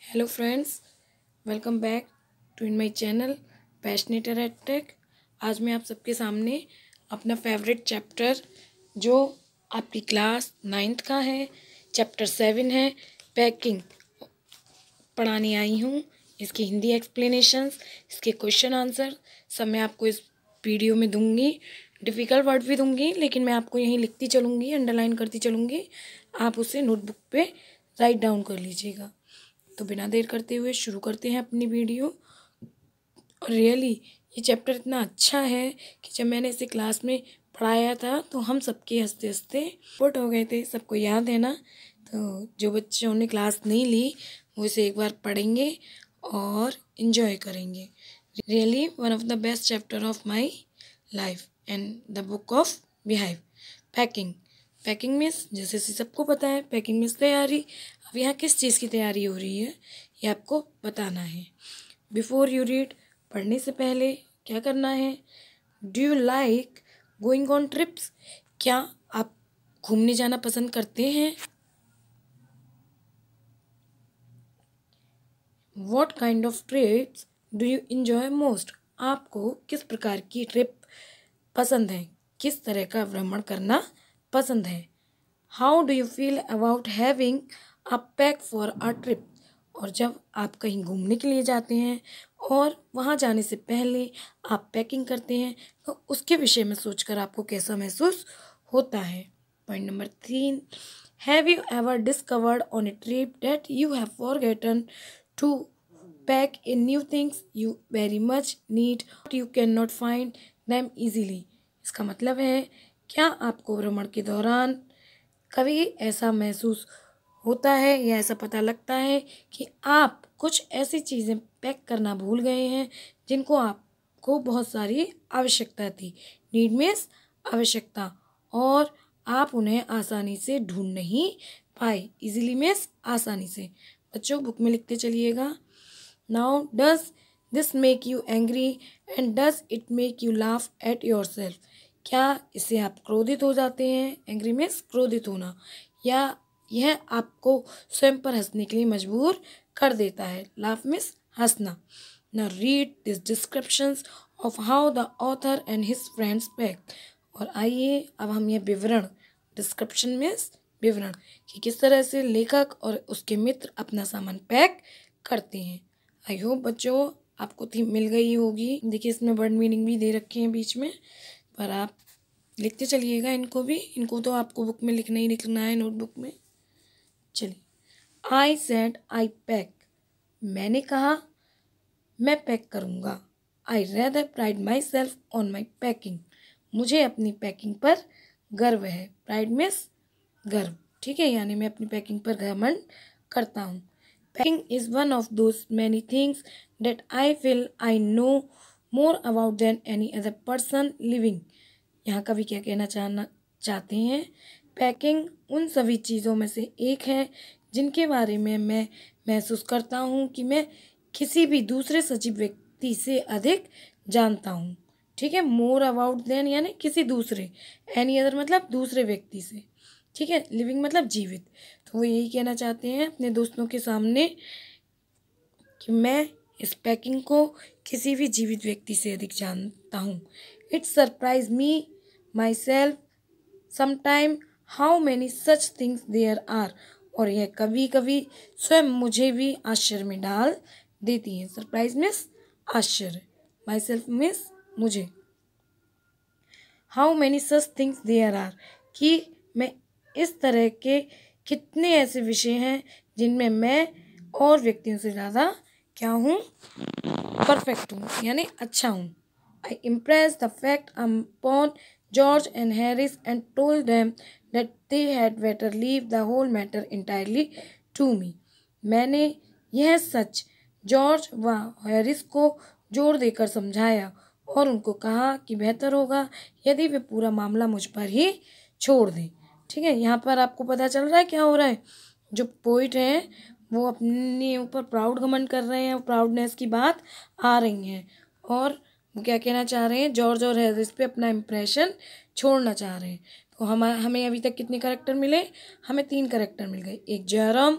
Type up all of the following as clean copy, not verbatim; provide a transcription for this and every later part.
Hello friends, welcome back to in my channel passionator at tech. आज मैं आप सबके सामने अपना फेवरेट चैप्टर जो आपकी क्लास 9th का है, चैप्टर 7 है पैकिंग, पढ़ाने आई हूँ। इसकी हिंदी एक्सप्लेनेशंस, इसके क्वेश्चन आंसर सब मैं आपको इस वीडियो में दूंगी। डिफ़िकल्ट वर्ड भी दूंगी, लेकिन मैं आपको यहीं लिखती चलूँगी, अंडरलाइन करती चलूँगी। आप उसे नोटबुक पे राइट डाउन कर लीजिएगा। तो बिना देर करते हुए शुरू करते हैं अपनी वीडियो। और रियली ये चैप्टर इतना अच्छा है कि जब मैंने इसे क्लास में पढ़ाया था तो हम सबके हंसते हंसते पोट हो गए थे। सबको याद है ना? तो जो बच्चों ने क्लास नहीं ली वो इसे एक बार पढ़ेंगे और इन्जॉय करेंगे। Really one of the best chapter of my life and the book of beehive. Packing, packing means जैसे सबको पता है, पैकिंग मीन्स तैयारी। अब यहाँ किस चीज़ की तैयारी हो रही है ये आपको बताना है। बिफोर यू रीड, पढ़ने से पहले क्या करना है? Do you like going on trips? क्या आप घूमने जाना पसंद करते हैं? What kind of trips do you enjoy most? आपको किस प्रकार की ट्रिप पसंद है? किस तरह का भ्रमण करना पसंद है? How do you feel about having a pack for a trip? और जब आप कहीं घूमने के लिए जाते हैं और वहाँ जाने से पहले आप पैकिंग करते हैं तो उसके विषय में सोचकर आपको कैसा महसूस होता है? Point number 3, have you ever discovered on a trip that you have forgotten to pack in new things you very much need, you can not find them easily? इसका मतलब है, क्या आपको भ्रमण के दौरान कभी ऐसा महसूस होता है या ऐसा पता लगता है कि आप कुछ ऐसी चीज़ें पैक करना भूल गए हैं जिनको आपको बहुत सारी आवश्यकता थी? नीड मीन्स आवश्यकता, और आप उन्हें आसानी से ढूंढ नहीं पाए। इजीली मीन्स आसानी से। बच्चों बुक में लिखते चलिएगा। Now does this make you angry and does it make you laugh at your self? क्या इससे आप क्रोधित हो जाते हैं? एंग्री मीन्स क्रोधित होना। या यह आपको स्वयं पर हंसने के लिए मजबूर कर देता है? लाफ मीन्स हंसना। Now read these descriptions of how the author and his friends pack। और आइए अब हम यह विवरण, डिस्क्रिप्शन मीन्स विवरण, कि किस तरह से लेखक और उसके मित्र अपना सामान पैक करते हैं। आई होप बच्चों आपको थीम मिल गई होगी। देखिए इसमें वर्ड मीनिंग भी दे रखे हैं बीच में, पर आप लिखते चलिएगा इनको भी। इनको तो आपको बुक में लिखना ही लिखना है, नोटबुक में। चलिए, आई सेड आई पैक, मैंने कहा मैं पैक करूँगा। आई rather pride my self on my packing, मुझे अपनी पैकिंग पर गर्व है। प्राइड मीन्स गर्व, ठीक है, यानी मैं अपनी पैकिंग पर घमंड करता हूँ। Packing is one of those many things that I feel I know more about than any other person living. यहाँ कवि क्या कहना चाहते हैं? पैकिंग उन सभी चीज़ों में से एक है जिनके बारे में मैं महसूस करता हूँ कि मैं किसी भी दूसरे सजीव व्यक्ति से अधिक जानता हूँ। ठीक है, मोर अबाउट देन यानी किसी दूसरे, एनी अदर मतलब दूसरे व्यक्ति से, ठीक है, लिविंग मतलब जीवित। तो वो यही कहना चाहते हैं अपने दोस्तों के सामने कि मैं इस पैकिंग को किसी भी जीवित व्यक्ति से अधिक जानता हूँ। It surprise me myself sometime how many such things there are. और यह कभी कभी स्वयं मुझे भी आश्चर्य में डाल देती हैं। सरप्राइज मीन्स आश्चर्य, माई सेल्फ मीन्स मुझे। How many such things there are, कि मैं इस तरह के कितने ऐसे विषय हैं जिनमें मैं और व्यक्तियों से ज़्यादा क्या हूँ? परफेक्ट हूँ, यानी अच्छा हूँ। I impress the fact upon George and Harris and told them that they had better leave the whole matter entirely to me. मैंने यह सच जॉर्ज व हैरिस को जोर देकर समझाया और उनको कहा कि बेहतर होगा यदि वे पूरा मामला मुझ पर ही छोड़ दें। ठीक है, यहाँ पर आपको पता चल रहा है क्या हो रहा है? जो पोइट हैं वो अपने ऊपर प्राउड घमंड कर रहे हैं, प्राउडनेस की बात आ रही हैं, और वो क्या कहना चाह रहे हैं? जॉर्ज और हैरिस पे अपना इम्प्रेशन छोड़ना चाह रहे हैं। तो हमें अभी तक कितने कैरेक्टर मिले? हमें 3 कैरेक्टर मिल गए, एक जेरम,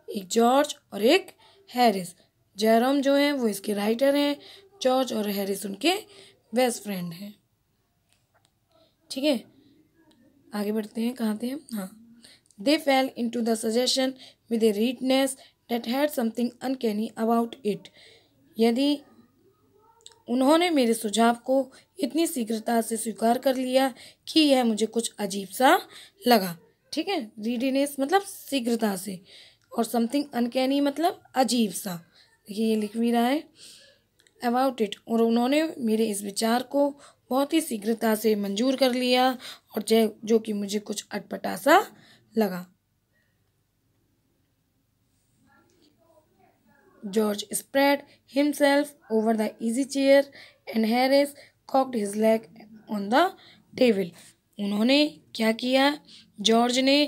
एक जॉर्ज और एक हैरिस। जेरोम जो है वो इसके राइटर हैं, जॉर्ज और हैरिस उनके बेस्ट फ्रेंड हैं। ठीक है, आगे बढ़ते हैं, कहाँ थे हम? हाँ, they fell into the suggestion with a readiness that had something uncanny about it. यदि उन्होंने मेरे सुझाव को इतनी शीघ्रता से स्वीकार कर लिया कि यह मुझे कुछ अजीब सा लगा। ठीक है, रीडीनेस मतलब शीघ्रता से, और समथिंग अनकैनी मतलब अजीब सा। देखिए ये लिख भी रहा है अबाउट इट, और उन्होंने मेरे इस विचार को बहुत ही शीघ्रता से मंजूर कर लिया, और जो कि मुझे कुछ अटपटा सा लगा। George spread himself over the easy chair and Harris cocked his leg on the table. उन्होंने क्या किया? जॉर्ज ने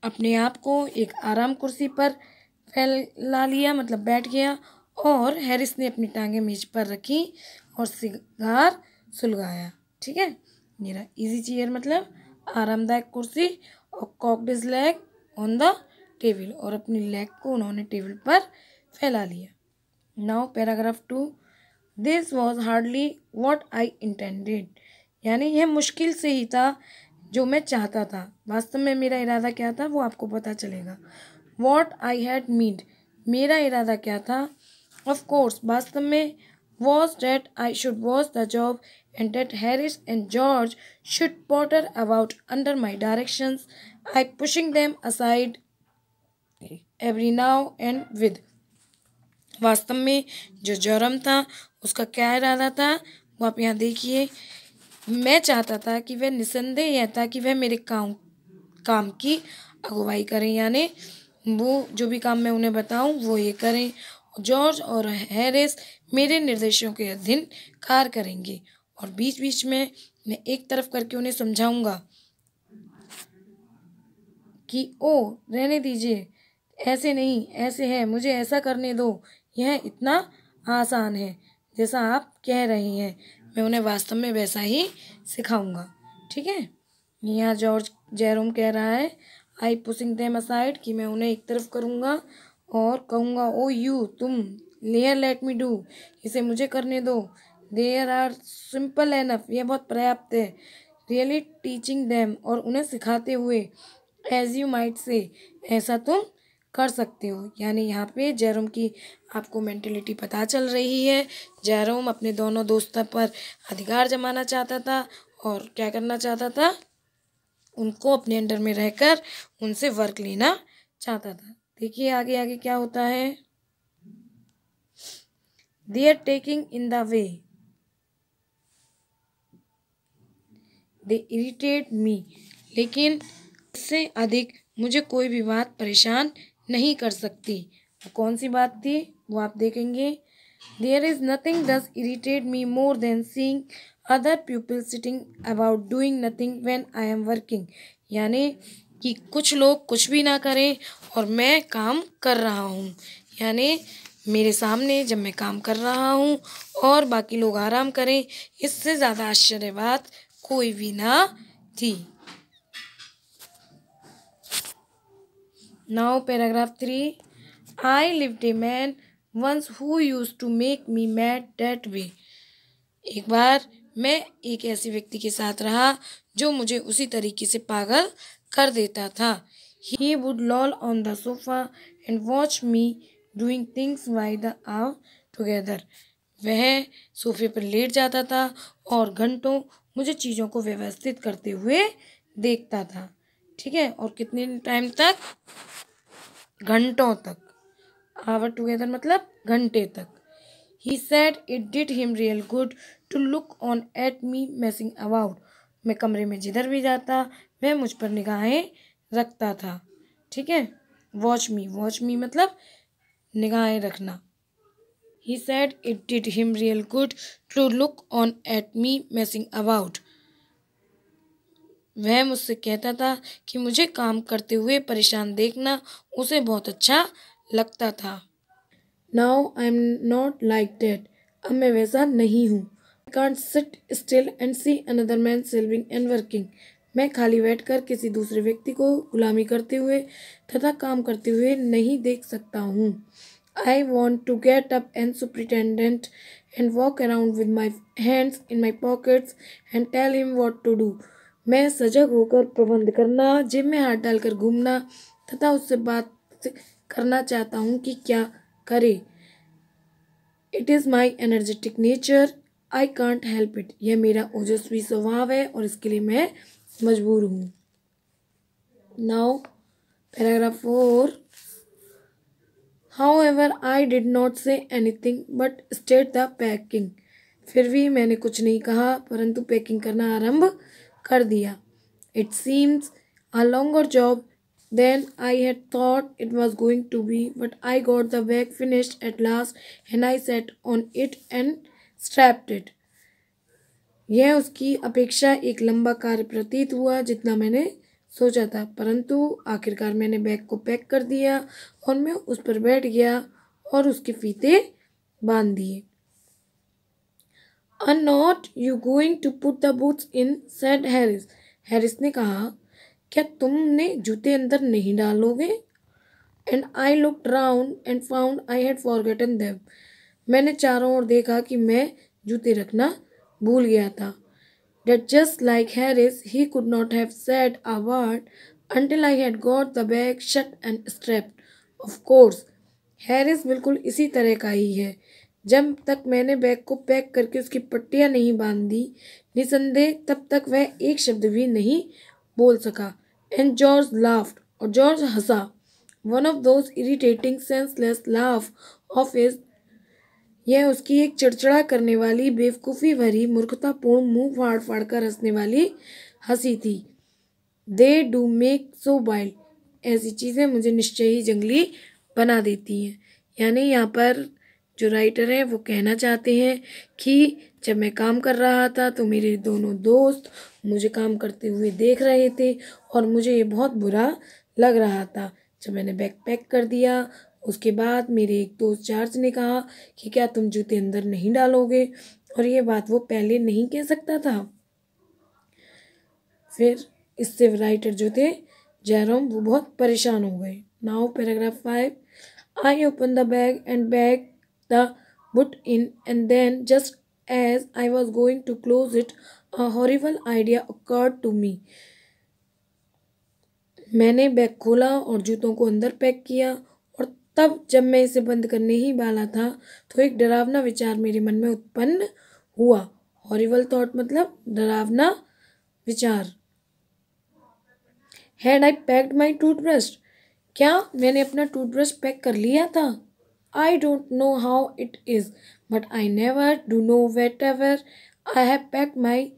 अपने आप को एक आराम कुर्सी पर फैला लिया, मतलब बैठ गया, और हैरिस ने अपनी टांगें मेज पर रखी और सिगार सुलगाया। ठीक है, मेरा इजी चेयर मतलब आरामदायक कुर्सी, और cocked his leg on the table, और अपनी लेग को उन्होंने टेबल पर फैला लिया। Now paragraph 2, this was hardly what I intended. यानी यह मुश्किल से ही था जो मैं चाहता था। वास्तव में मेरा इरादा क्या था वो आपको पता चलेगा। वॉट आई हैड मीन्ड, मेरा इरादा क्या था। ऑफ कोर्स, वास्तव में, was that I should watch the job and that Harris and George should Potter about under my directions, I pushing them aside every now and with. वास्तव में जो जोरम था उसका क्या इरादा था वो आप यहाँ देखिए। मैं चाहता था कि वह निसंदेह यह था कि वह मेरे काम की अगुवाई करें, यानी वो जो भी काम मैं उन्हें बताऊं वो ये करें। जॉर्ज और हैरिस मेरे निर्देशों के अधीन कार्य करेंगे, और बीच बीच में मैं एक तरफ करके उन्हें समझाऊंगा कि ओ रहने दीजिए, ऐसे नहीं, ऐसे है, मुझे ऐसा करने दो, यह इतना आसान है जैसा आप कह रही हैं। मैं उन्हें वास्तव में वैसा ही सिखाऊंगा। ठीक है, यहाँ जॉर्ज जेरोम कह रहा है आई पुशिंग देम असाइड, कि मैं उन्हें एक तरफ करूँगा और कहूँगा ओ यू, तुम, लेयर लेट मी डू, इसे मुझे करने दो, देयर आर सिंपल एनफ, यह बहुत पर्याप्त है, रियली टीचिंग देम, और उन्हें सिखाते हुए, एज यू माइट से, ऐसा तुम कर सकते हो। यानी यहाँ पे जेरोम की आपको मेंटेलिटी पता चल रही है। जेरोम अपने दोनों दोस्तों पर अधिकार जमाना चाहता था, और क्या करना चाहता था, उनको अपने अंडर में रहकर उनसे वर्क लेना चाहता था। देखिए आगे आगे क्या होता है। They are taking in the way, they irritate me, लेकिन इससे अधिक मुझे कोई भी बात परेशान नहीं कर सकती। वो कौन सी बात थी वो आप देखेंगे। There is nothing does irritate me more than seeing other people sitting about doing nothing when I am working. यानी कि कुछ लोग कुछ भी ना करें और मैं काम कर रहा हूँ, यानी मेरे सामने जब मैं काम कर रहा हूँ और बाकी लोग आराम करें, इससे ज़्यादा आश्चर्य बात कोई भी ना थी। Now paragraph 3, I lived a man once who used to make me mad that way. एक बार मैं एक ऐसे व्यक्ति के साथ रहा जो मुझे उसी तरीके से पागल कर देता था। He would loll on the sofa and watch me doing things by the hour together. वह सोफे पर लेट जाता था और घंटों मुझे चीज़ों को व्यवस्थित करते हुए देखता था। ठीक है, और कितने टाइम तक? घंटों तक। आवर टुगेदर मतलब घंटे तक। He said it did him real good to look on at me messing about. मैं कमरे में जिधर भी जाता वह मुझ पर निगाहें रखता था। ठीक है, वॉच मी मतलब निगाहें रखना। He said it did him real good to look on at me messing about. वह मुझसे कहता था कि मुझे काम करते हुए परेशान देखना उसे बहुत अच्छा लगता था। Now I'm not like that. अब मैं वैसा नहीं हूँ। I can't sit still and see another man serving and working. मैं खाली बैठकर किसी दूसरे व्यक्ति को गुलामी करते हुए तथा काम करते हुए नहीं देख सकता हूँ। I want to get up and superintendent and walk around with my hands in my pockets and tell him what to do. मैं सजग होकर प्रबंध करना, जेब में हाथ डालकर घूमना तथा उससे बात करना चाहता हूँ कि क्या करे. It is my energetic nature, I can't help it. यह मेरा ओजस्वी स्वभाव है और इसके लिए मैं मजबूर हूँ. Now paragraph 4. However, I did not say anything but stayed the packing. फिर भी मैंने कुछ नहीं कहा परंतु पैकिंग करना आरंभ कर दिया. It seems a longer job than I had thought it was going to be, but I got the bag finished at last and I sat on it and strapped it. यह उसकी अपेक्षा एक लंबा कार्य प्रतीत हुआ जितना मैंने सोचा था, परंतु आखिरकार मैंने बैग को पैक कर दिया और मैं उस पर बैठ गया और उसके फीते बांध दिए. Are not you going to put the boots in? said Harris. Harris ने कहा, क्या तुमने जूते अंदर नहीं डालोगे? And I looked round and found I had forgotten them. मैंने चारों ओर देखा कि मैं जूते रखना भूल गया था. That just like Harris, he could not have said a word until I had got the bag shut and strapped. Of course, Harris बिल्कुल इसी तरह का ही है. जब तक मैंने बैग को पैक करके उसकी पट्टियाँ नहीं बांध दी, निसंदेह तब तक वह एक शब्द भी नहीं बोल सका. And George laughed, और George Hansa. One of those irritating, senseless laugh of his. यह उसकी एक चिड़चिड़ा करने वाली, बेवकूफ़ी भरी, मूर्खतापूर्ण, मुंह फाड़ फाड़ कर हंसने वाली हंसी थी. They do make so wild. ऐसी चीज़ें मुझे निश्चय ही जंगली बना देती हैं. यानी यहाँ पर जो राइटर है वो कहना चाहते हैं कि जब मैं काम कर रहा था तो मेरे दोनों दोस्त मुझे काम करते हुए देख रहे थे और मुझे ये बहुत बुरा लग रहा था. जब मैंने बैग पैक कर दिया उसके बाद मेरे एक दोस्त जॉर्ज ने कहा कि क्या तुम जूते अंदर नहीं डालोगे, और ये बात वो पहले नहीं कह सकता था. फिर इससे राइटर जो थे जेरोम, वो बहुत परेशान हो गए. Now paragraph 5. I open the bag and bag the boot in and then just as I was going to close it a horrible idea occurred to me. मैंने बैग खोला और जूतों को अंदर पैक किया और तब जब मैं इसे बंद करने ही वाला था तो एक डरावना विचार मेरे मन में उत्पन्न हुआ. हॉरिबल थॉट मतलब डरावना विचार. Had I packed my toothbrush. क्या मैंने अपना टूथब्रश पैक कर लिया था? I don't know how it is but I never do know whether I have packed my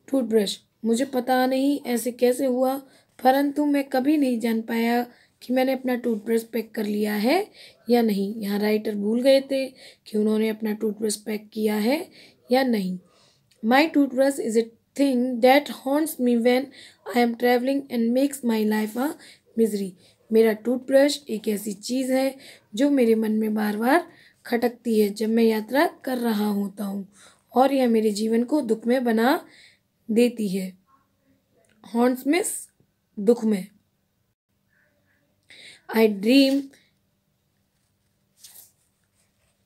toothbrush. मुझे पता नहीं ऐसे कैसे हुआ, परंतु मैं कभी नहीं जान पाया कि मैंने अपना टूथब्रश पैक कर लिया है या नहीं. यहाँ राइटर भूल गए थे कि उन्होंने अपना टूथब्रश पैक किया है या नहीं. My toothbrush is a thing that haunts me when I am travelling and makes my life a misery. मेरा टूथब्रश एक ऐसी चीज़ है जो मेरे मन में बार बार खटकती है जब मैं यात्रा कर रहा होता हूँ और यह मेरे जीवन को दुख में बना देती है. हॉन्ट्स में दुख में. I dream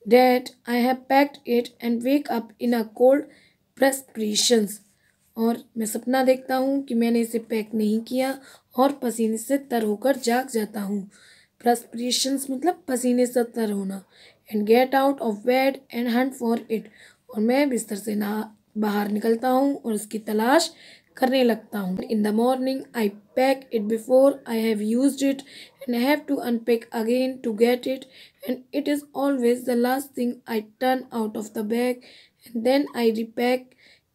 that I have packed it and wake up in a cold perspiration. और मैं सपना देखता हूँ कि मैंने इसे पैक नहीं किया और पसीने से तर होकर जाग जाता हूँ. Perspirations मतलब पसीने से तर होना. And get out of bed and hunt for it. और मैं बिस्तर से बाहर निकलता हूँ और उसकी तलाश करने लगता हूँ. In the morning I pack it before I have used it and I have to unpack again to get it, and it is always the last thing I turn out of the bag, and then I repack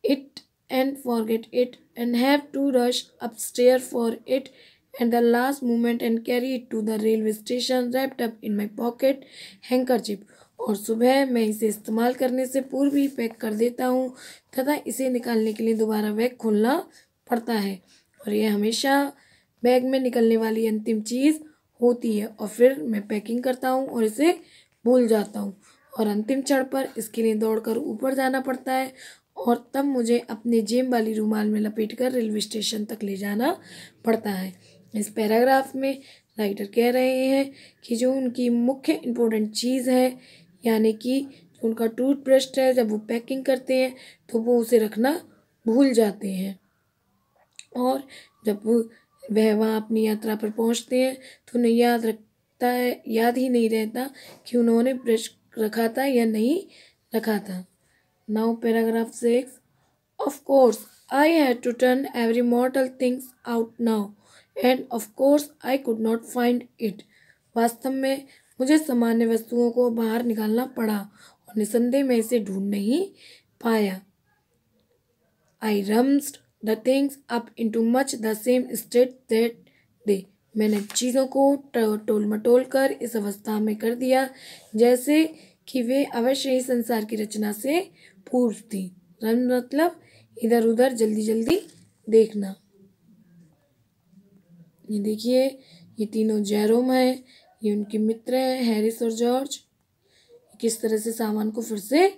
it and forget it and have to rush upstairs for it at the last moment and carry it to the railway station wrapped up in my pocket handkerchief. और सुबह मैं इसे इस्तेमाल करने से पूर्व ही pack कर देता हूँ तथा इसे निकालने के लिए दोबारा बैग खोलना पड़ता है, और यह हमेशा बैग में निकलने वाली अंतिम चीज़ होती है. और फिर मैं पैकिंग करता हूँ और इसे भूल जाता हूँ और अंतिम क्षण पर इसके लिए दौड़कर ऊपर जाना पड़ता है और तब मुझे अपने जेब वाली रुमाल में लपेटकर रेलवे स्टेशन तक ले जाना पड़ता है. इस पैराग्राफ में राइटर कह रहे हैं कि जो उनकी मुख्य इम्पोर्टेंट चीज़ है, यानी कि जो उनका टूथब्रश है, जब वो पैकिंग करते हैं तो वो उसे रखना भूल जाते हैं, और जब वह वहाँ अपनी यात्रा पर पहुँचते हैं तो उन्हें याद ही नहीं रहता कि उन्होंने ब्रश रखा था या नहीं रखा था। Now paragraph 6, of course I had to turn every mortal things out now and of course I could not find it. वास्तव में मुझे सामान्य वस्तुओं को बाहर निकालना पड़ा और निसंदेह मैं इसे ढूंढ नहीं पाया। I rammed the things up into much the same state that they. मैंने चीज़ों को टोल मटोल कर इस अवस्था में कर दिया जैसे कि वे अवश्य ही संसार की रचना से पूर्व थी। रम मतलब इधर उधर जल्दी जल्दी देखना। ये देखिए, ये तीनों जेरोम हैं, ये उनके मित्र हैं हैरिस और जॉर्ज। किस तरह से सामान को फिर से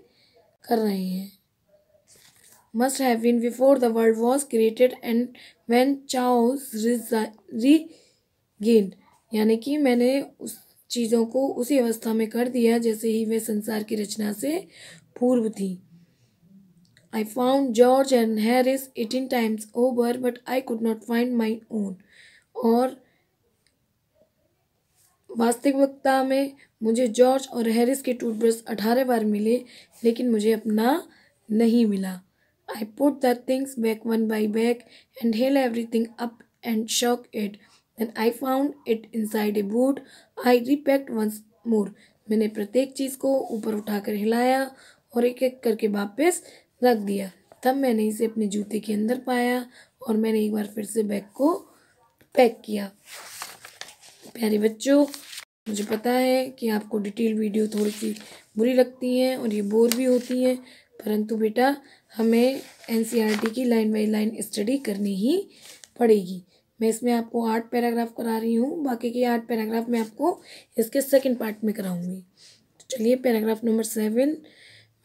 कर रहे हैं। Must have been before the world was created and when chaos reigned, यानी कि मैंने उस चीज़ों को उसी अवस्था में कर दिया जैसे ही वे संसार की रचना से पूर्व थी। I found George and Harris 18 times over, but I could not find my own. और वास्तविकता में मुझे जॉर्ज और हैरिस के टूथब्रश 18 बार मिले, लेकिन मुझे अपना नहीं मिला। I put the things back one by back and held everything up and shook it. Then I found it inside a boot. I repacked once more. मैंने प्रत्येक चीज़ को ऊपर उठाकर हिलाया और एक एक करके वापस रख दिया। तब मैंने इसे अपने जूते के अंदर पाया और मैंने एक बार फिर से बैग को पैक किया। प्यारे बच्चों, मुझे पता है कि आपको डिटेल वीडियो थोड़ी सी बुरी लगती हैं और ये बोर भी होती हैं, परंतु बेटा हमें एनसीईआरटी की लाइन बाय लाइन स्टडी करनी ही पड़ेगी। मैं इसमें आपको 8 पैराग्राफ करा रही हूँ, बाकी के 8 पैराग्राफ मैं आपको इसके सेकंड पार्ट में कराऊंगी। तो चलिए paragraph number 7।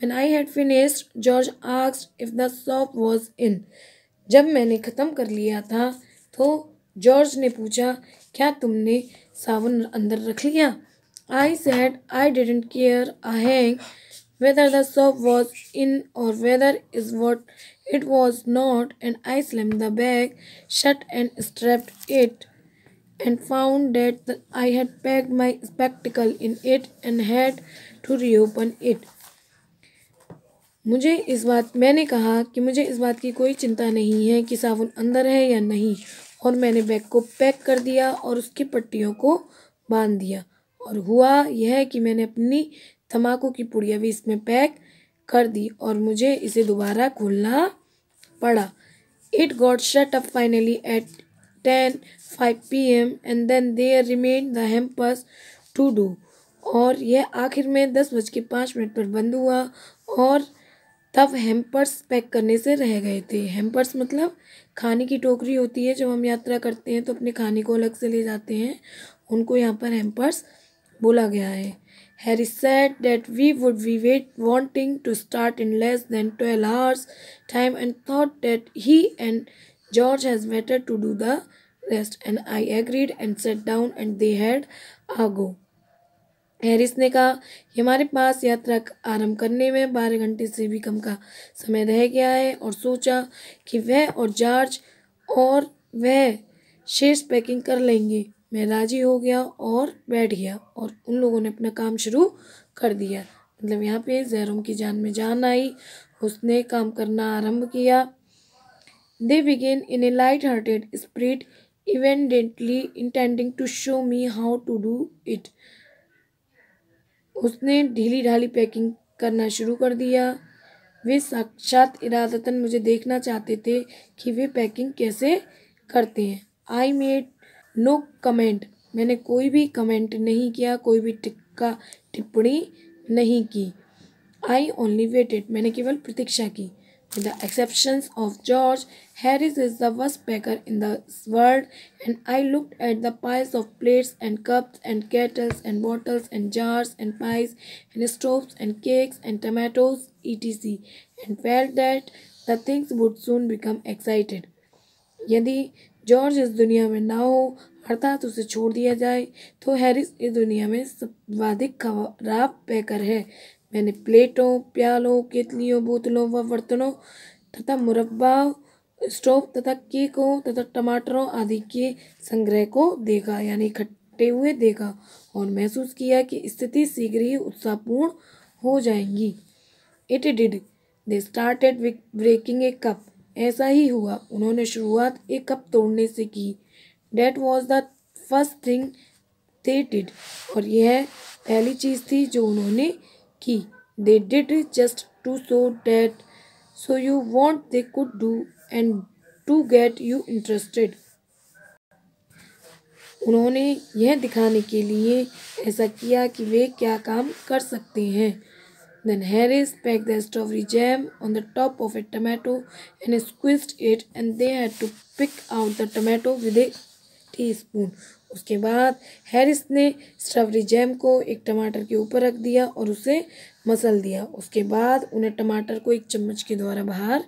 When I had finished, George asked if the soap was in. जब मैंने ख़त्म कर लिया था तो जॉर्ज ने पूछा, क्या तुमने साबुन अंदर रख लिया? I said I didn't care a hang whether the soap was in or whether it was not, and I slammed the bag shut and strapped it and found that I had packed my spectacle in it and had to reopen it. मैंने कहा कि मुझे इस बात की कोई चिंता नहीं है कि साबुन अंदर है या नहीं, और मैंने बैग को पैक कर दिया और उसकी पट्टियों को बांध दिया, और हुआ यह कि मैंने अपनी तम्बाकू की पुड़िया भी इसमें पैक कर दी और मुझे इसे दोबारा खोलना पड़ा। It got shut up finally at 10:05 p.m. and then there remained the hampers to do. और यह आखिर में 10:05 पर बंद हुआ और तब हेम्पर्स पैक करने से रह गए थे। हेम्पर्स मतलब खाने की टोकरी होती है, जब हम यात्रा करते हैं तो अपने खाने को अलग से ले जाते हैं, उनको यहाँ पर हेम्पर्स बोला गया है। Harry said that we would be wanting to start in less than 12 hours time and thought that he and George has better to do the rest, and I agreed and sat down and they had a go. Harris ने कहा कि हमारे पास यात्रा आरंभ करने में 12 घंटे से भी कम का समय रह गया है, और सोचा कि वह और जॉर्ज और वह शेष पैकिंग कर लेंगे। मैं राजी हो गया और बैठ गया और उन लोगों ने अपना काम शुरू कर दिया। मतलब यहाँ पे जेरोम की जान में जान आई, उसने काम करना आरंभ किया। They began in a light hearted spirit evidently intending to show me how to do it. उसने ढीली ढाली पैकिंग करना शुरू कर दिया। वे साक्षात इरादतन मुझे देखना चाहते थे कि वे पैकिंग कैसे करते हैं। I made no comment. मैंने कोई भी कमेंट नहीं किया, कोई भी टिप्पणी नहीं की। I only waited. मैंने केवल प्रतीक्षा की। With the exceptions of George, Harris is the worst packer in the world, and I looked at the piles of plates and cups and kettles and bottles and jars and pies and stoves and cakes and tomatoes, etc., and felt that the things would soon become excited. यदि George इस दुनिया में ना हो, अर्थात उसे छोड़ दिया जाए, तो हैरिस इस दुनिया में सर्वाधिक खराब पैकर है। मैंने प्लेटों, प्यालों, केतलियों, बोतलों व बर्तनों तथा मुरब्बा, स्टोव तथा केकों तथा टमाटरों आदि के संग्रह को देखा, यानी इकट्ठे हुए देखा, और महसूस किया कि स्थिति शीघ्र ही उत्साहपूर्ण हो जाएंगी। It did. They started with breaking a cup. ऐसा ही हुआ, उन्होंने शुरुआत एक कप तोड़ने से की। That was the first thing they did। और यह पहली चीज़ थी जो उन्होंने की। They did just to show that so you what they could do and to get you interested। उन्होंने यह दिखाने के लिए ऐसा किया कि वे क्या काम कर सकते हैं। Then Harris packed the strawberry jam on the top of a tomato and squeezed it, and they had to pick out the tomato with a teaspoon। उसके बाद हैरिस ने स्ट्रॉबेरी जैम को एक टमाटर के ऊपर रख दिया और उसे मसल दिया। उसके बाद उन्हें टमाटर को एक चम्मच के द्वारा बाहर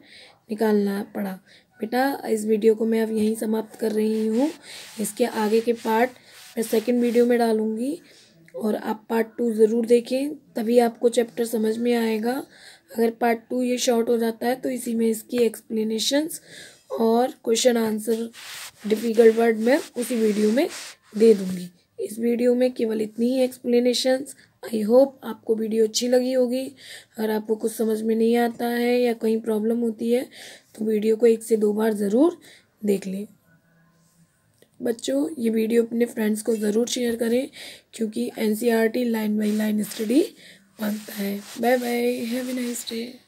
निकालना पड़ा। बेटा, इस वीडियो को मैं अब यहीं समाप्त कर रही हूँ। इसके आगे के पार्ट मैं सेकंड वीडियो में डालूँगी और आप पार्ट 2 ज़रूर देखें, तभी आपको चैप्टर समझ में आएगा। अगर पार्ट 2 ये शॉर्ट हो जाता है तो इसी में इसकी एक्सप्लेनेशंस और क्वेश्चन आंसर डिफ़िकल्ट वर्ड में उसी वीडियो में दे दूँगी। इस वीडियो में केवल इतनी ही एक्सप्लेनेशंस। आई होप आपको वीडियो अच्छी लगी होगी। अगर आपको कुछ समझ में नहीं आता है या कहीं प्रॉब्लम होती है तो वीडियो को 1 से 2 बार ज़रूर देख लें। बच्चों, ये वीडियो अपने फ्रेंड्स को ज़रूर शेयर करें, क्योंकि NCERT line by line study मांगता है। Bye bye, have a nice day.